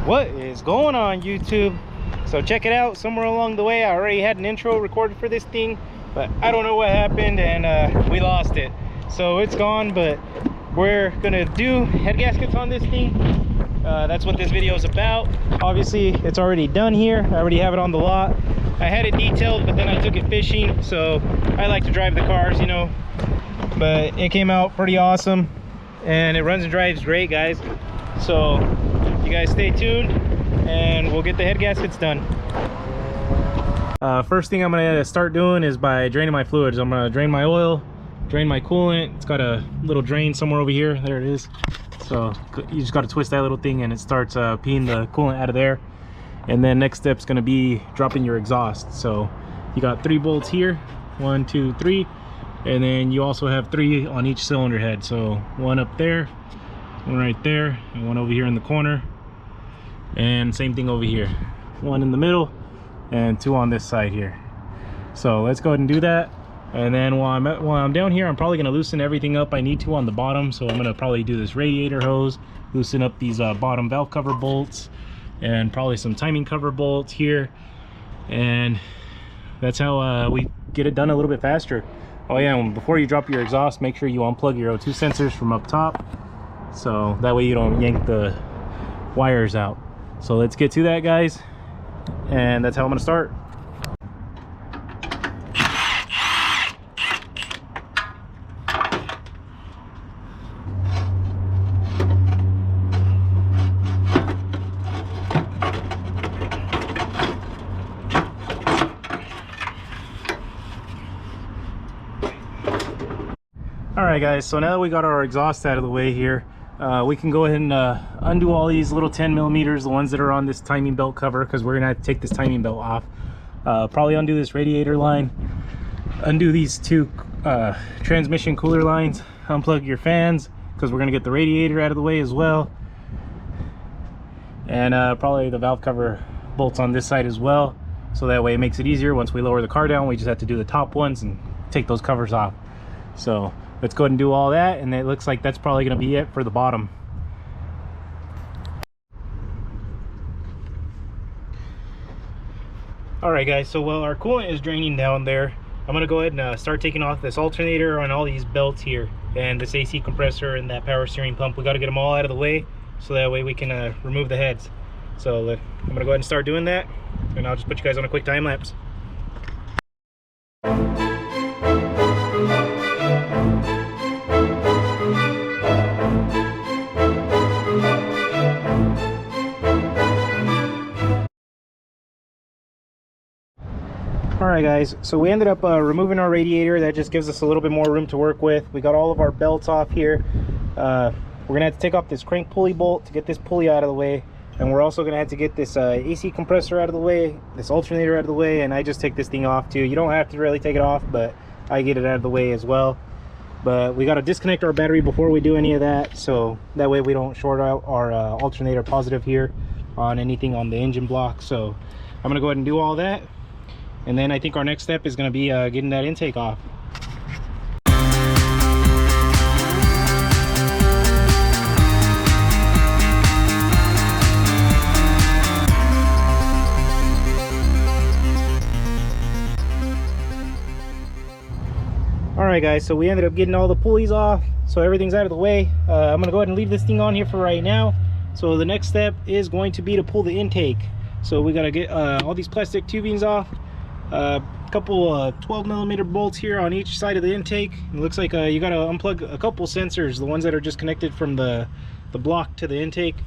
What is going on, YouTube? So check it out. Somewhere along the way I already had an intro recorded for this thing, but I don't know what happened, and we lost it, so it's gone. But we're gonna do head gaskets on this thing. That's what this video is about. Obviously it's already done here. I already have it on the lot. I had it detailed, but then I took it fishing, so I like to drive the cars, you know. But it came out pretty awesome, and it runs and drives great, guys. So you guys stay tuned and we'll get the head gaskets done. First thing I'm gonna start doing is by draining my fluids. I'm gonna drain my oil, drain my coolant. It's got a little drain somewhere over here. There it is. So you just got to twist that little thing and it starts peeing the coolant out of there. And then next step is going to be dropping your exhaust. So you got 3 bolts here, 1, 2, 3, and then you also have 3 on each cylinder head. So 1 up there, 1 right there, and 1 over here in the corner, and same thing over here, 1 in the middle and 2 on this side here. So let's go ahead and do that. And then while I'm down here, I'm probably going to loosen everything up I need to on the bottom. So I'm going to probably do this radiator hose, loosen up these bottom valve cover bolts, and probably some timing cover bolts here. And that's how we get it done a little bit faster. Oh yeah, and before you drop your exhaust, make sure you unplug your O2 sensors from up top, so that way you don't yank the wires out. So let's get to that, guys, and that's how I'm going to start. Alright guys, so now that we got our exhaust out of the way here, we can go ahead and undo all these little 10 millimeters, the ones that are on this timing belt cover, because we're going to have to take this timing belt off. Probably undo this radiator line, undo these 2 transmission cooler lines, unplug your fans, because we're going to get the radiator out of the way as well. And probably the valve cover bolts on this side as well, so that way it makes it easier. Once we lower the car down, we just have to do the top ones and take those covers off. So let's go ahead and do all that, and it looks like that's probably going to be it for the bottom. Alright guys, so while our coolant is draining down there, I'm going to go ahead and start taking off this alternator on all these belts here, and this AC compressor and that power steering pump. We got to get them all out of the way, so that way we can remove the heads. So I'm going to go ahead and start doing that, and I'll just put you guys on a quick time lapse. Alright guys, so we ended up removing our radiator. That just gives us a little bit more room to work with. We got all of our belts off here. We're going to have to take off this crank pulley bolt to get this pulley out of the way. And we're also going to have to get this AC compressor out of the way, this alternator out of the way, and I just take this thing off too. You don't have to really take it off, but I get it out of the way as well. But we got to disconnect our battery before we do any of that, so that way we don't short out our alternator positive here on anything on the engine block. So I'm going to go ahead and do all that. And then I think our next step is going to be getting that intake off. Alright guys, so we ended up getting all the pulleys off, so everything's out of the way. I'm going to go ahead and leave this thing on here for right now. So the next step is going to be to pull the intake. So we got to get all these plastic tubings off. A couple 12 millimeter bolts here on each side of the intake. It looks like you got to unplug a couple sensors, the ones that are just connected from the block to the intake,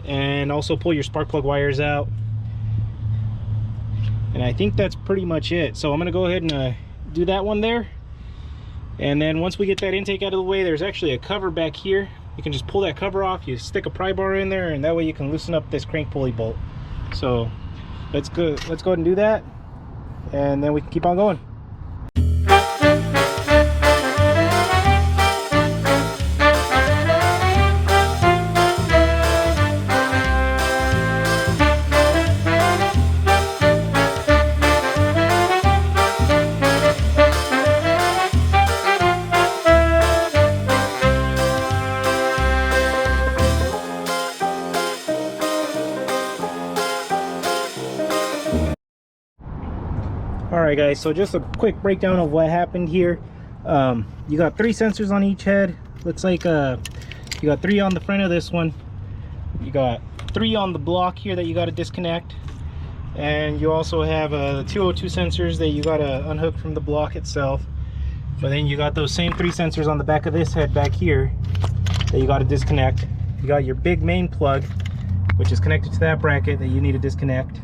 and also pull your spark plug wires out. And I think that's pretty much it. So I'm going to go ahead and do that one there, and then once we get that intake out of the way, there's actually a cover back here. You can just pull that cover off, you stick a pry bar in there, and that way you can loosen up this crank pulley bolt. So let's go ahead and do that, and then we can keep on going. All right guys, so just a quick breakdown of what happened here. You got 3 sensors on each head. Looks like you got 3 on the front of this one. You got 3 on the block here that you got to disconnect, and you also have the 202 sensors that you got to unhook from the block itself. But then you got those same 3 sensors on the back of this head back here that you got to disconnect. You got your big main plug, which is connected to that bracket that you need to disconnect.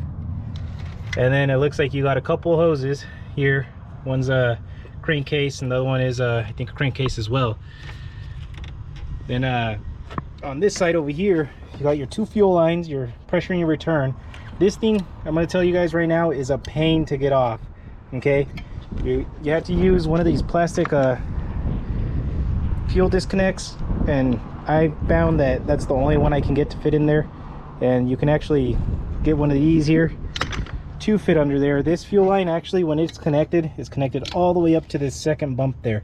And then it looks like you got a couple hoses here. One's a crankcase and the other one is I think a crankcase as well. Then on this side over here, you got your 2 fuel lines, your pressure and your return. This thing, I'm going to tell you guys right now, is a pain to get off. Okay, you have to use one of these plastic fuel disconnects, and I found that that's the only one I can get to fit in there. And you can actually get one of these here to fit under there. This fuel line, actually, when it's connected, is connected all the way up to this second bump there,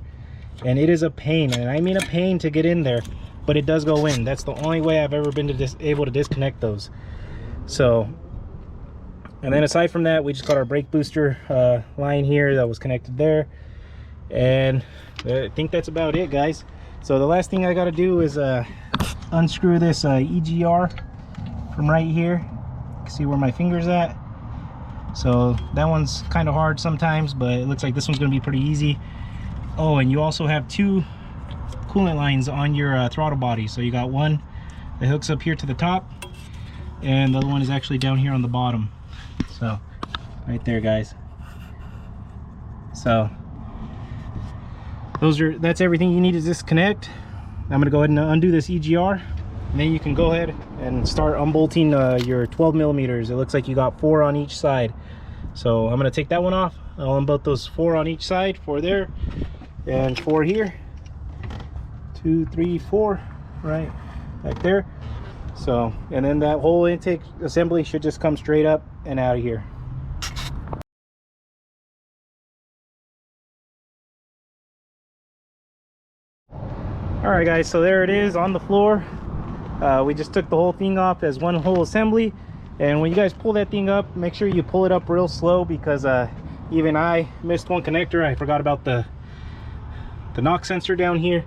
and it is a pain, and I mean a pain to get in there, but it does go in. That's the only way I've ever been able to disconnect those. So, and then aside from that, we just got our brake booster line here that was connected there, and I think that's about it, guys. So the last thing I got to do is unscrew this EGR from right here. You can see where my finger's at. So that one's kind of hard sometimes, but it looks like this one's going to be pretty easy. Oh, and you also have 2 coolant lines on your throttle body. So you got one that hooks up here to the top, and the other one is actually down here on the bottom. So right there, guys. So that's everything you need to disconnect. I'm going to go ahead and undo this EGR, and then you can go ahead and start unbolting your 12 millimeters. It looks like you got 4 on each side. So I'm going to take that one off. I'll unbolt those 4 on each side, 4 there and 4 here. 2, 3, 4 right back there. So, and then that whole intake assembly should just come straight up and out of here. All right guys, so there it is on the floor. We just took the whole thing off as one whole assembly, and when you guys pull that thing up, make sure you pull it up real slow, because even I missed one connector. I forgot about the knock sensor down here.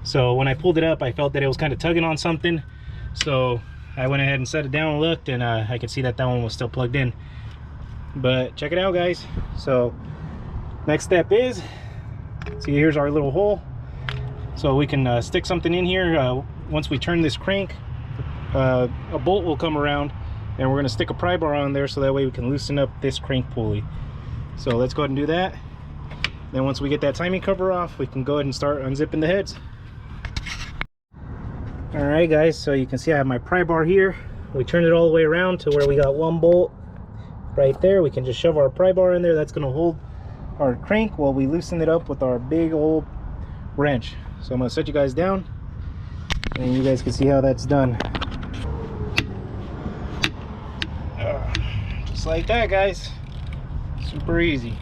So when I pulled it up, I felt that it was kind of tugging on something, so I went ahead and set it down and looked, and I could see that that one was still plugged in. But check it out, guys. So next step is, see, here's our little hole. So we can stick something in here. Once we turn this crank, a bolt will come around, and we're going to stick a pry bar on there so that way we can loosen up this crank pulley. So let's go ahead and do that. Then once we get that timing cover off, we can go ahead and start unzipping the heads. Alright guys, so you can see I have my pry bar here. We turned it all the way around to where we got 1 bolt right there. We can just shove our pry bar in there. That's going to hold our crank while we loosen it up with our big old wrench. So I'm going to set you guys down, and you guys can see how that's done. Just like that, guys. Super easy.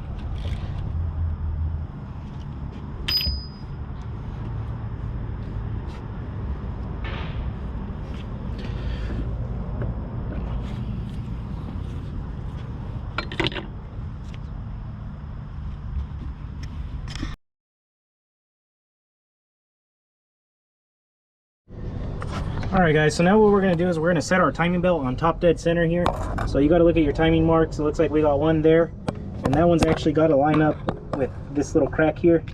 Alright guys, so now what we're going to do is we're going to set our timing belt on top dead center here. So you got to look at your timing marks. It looks like we got one there, and that one's actually got to line up with this little crack here.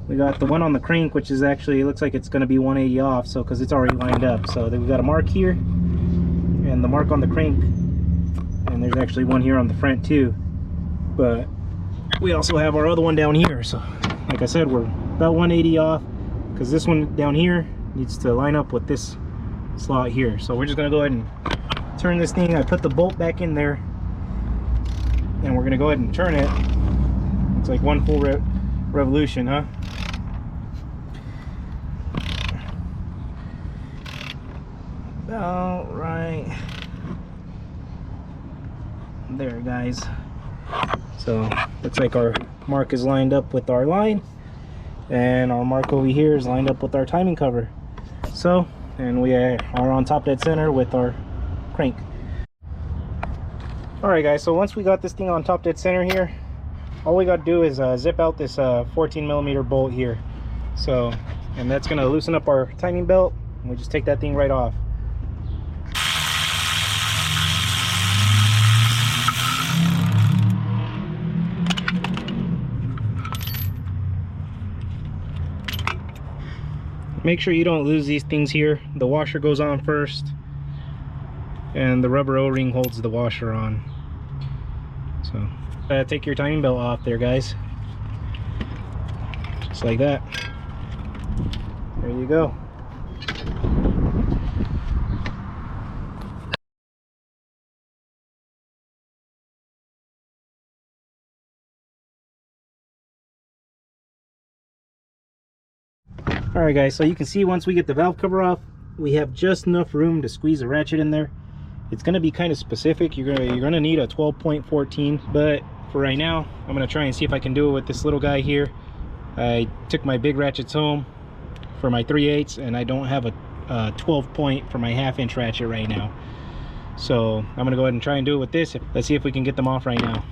We got the one on the crank, which is actually, it looks like it's going to be 180 off, so because it's already lined up. So then we got a mark here, and the mark on the crank, and there's actually one here on the front too. But we also have our other one down here. So like I said, we're about 180 off, because this one down here needs to line up with this slot here. So we're just going to go ahead and turn this thing. I put the bolt back in there, and we're going to go ahead and turn it. It's like one full revolution, huh? All right there, guys. So looks like our mark is lined up with our line, and our mark over here is lined up with our timing cover. So, and we are on top dead center with our crank. All right guys, so once we got this thing on top dead center here, all we got to do is zip out this 14mm bolt here. So, and that's going to loosen up our timing belt, and we just take that thing right off. Make sure you don't lose these things here. The washer goes on first, and the rubber O-ring holds the washer on. So take your timing belt off there, guys, just like that. There you go. All right guys, so you can see once we get the valve cover off, we have just enough room to squeeze a ratchet in there. It's going to be kind of specific. You're gonna need a 12.14, but for right now I'm going to try and see if I can do it with this little guy here. I took my big ratchets home for my 3/8, and I don't have a 12 point for my 1/2 inch ratchet right now, so I'm going to go ahead and try and do it with this. Let's see if we can get them off right now.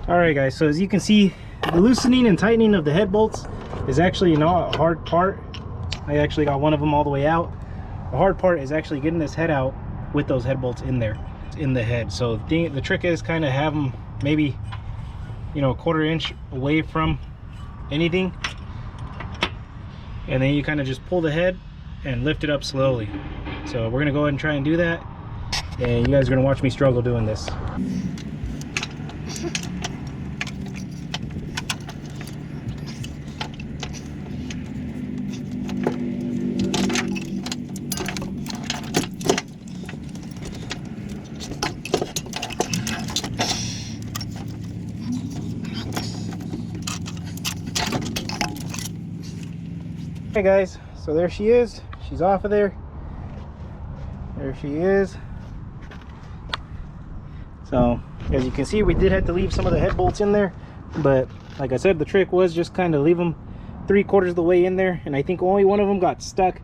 All right guys, so as you can see, the loosening and tightening of the head bolts is actually not a hard part. I actually got one of them all the way out. The hard part is actually getting this head out with those head bolts in there, in the head. So the trick is kind of have them maybe, you know, a 1/4 inch away from anything, and then you kind of just pull the head and lift it up slowly. So we're gonna go ahead and try and do that, and you guys are gonna watch me struggle doing this. Hey guys, so there she is. She's off of there. There she is. So as you can see, we did have to leave some of the head bolts in there, but like I said, the trick was just kind of leave them 3/4 of the way in there, and I think only one of them got stuck,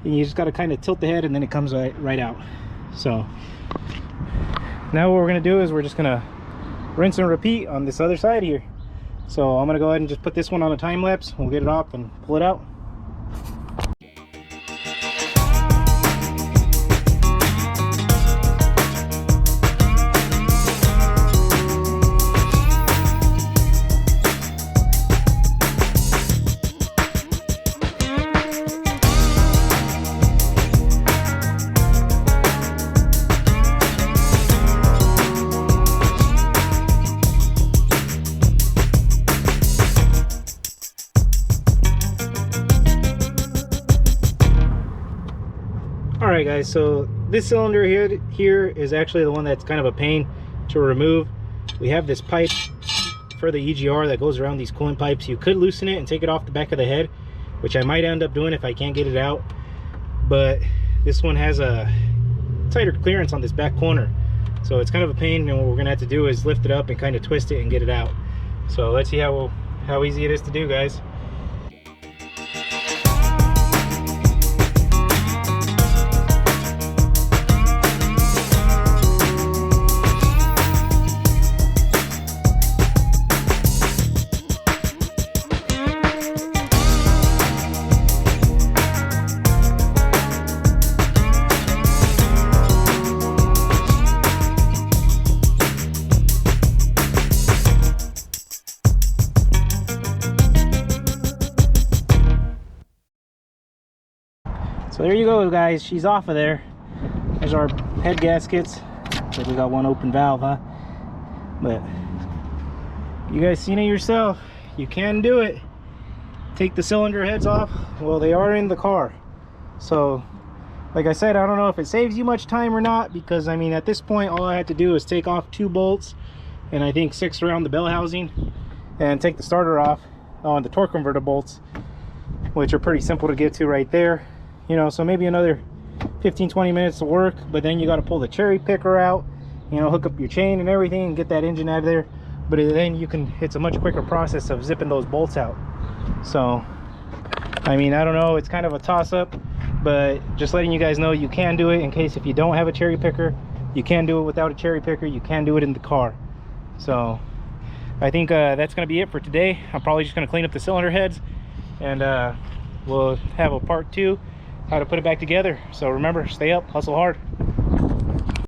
and you just got to kind of tilt the head and then it comes right out. So now what we're going to do is we're just going to rinse and repeat on this other side here. So I'm going to go ahead and just put this one on a time lapse. We'll get it off and pull it out. Alright guys, so this cylinder here is actually the one that's kind of a pain to remove. We have this pipe for the EGR that goes around these coolant pipes. You could loosen it and take it off the back of the head, which I might end up doing if I can't get it out, but this one has a tighter clearance on this back corner, so it's kind of a pain, and what we're gonna have to do is lift it up and kind of twist it and get it out. So let's see how easy it is to do, guys. So there you go, guys. She's off of there. There's our head gaskets. Like we got one open valve, huh? But you guys seen it yourself. You can do it. Take the cylinder heads off. Well, they are in the car. So like I said, I don't know if it saves you much time or not, because I mean at this point all I had to do is take off 2 bolts and I think 6 around the bell housing and take the starter off on the torque converter bolts, which are pretty simple to get to right there. You know, so maybe another 15-20 minutes to work, but then you got to pull the cherry picker out, you know, hook up your chain and everything and get that engine out of there. But then you can, it's a much quicker process of zipping those bolts out. So I mean, I don't know, it's kind of a toss-up, but just letting you guys know you can do it. In case if you don't have a cherry picker, you can do it without a cherry picker, you can do it in the car. So I think that's gonna be it for today. I'm probably just gonna clean up the cylinder heads, and we'll have a part 2, how to put it back together. So remember, stay up, hustle hard.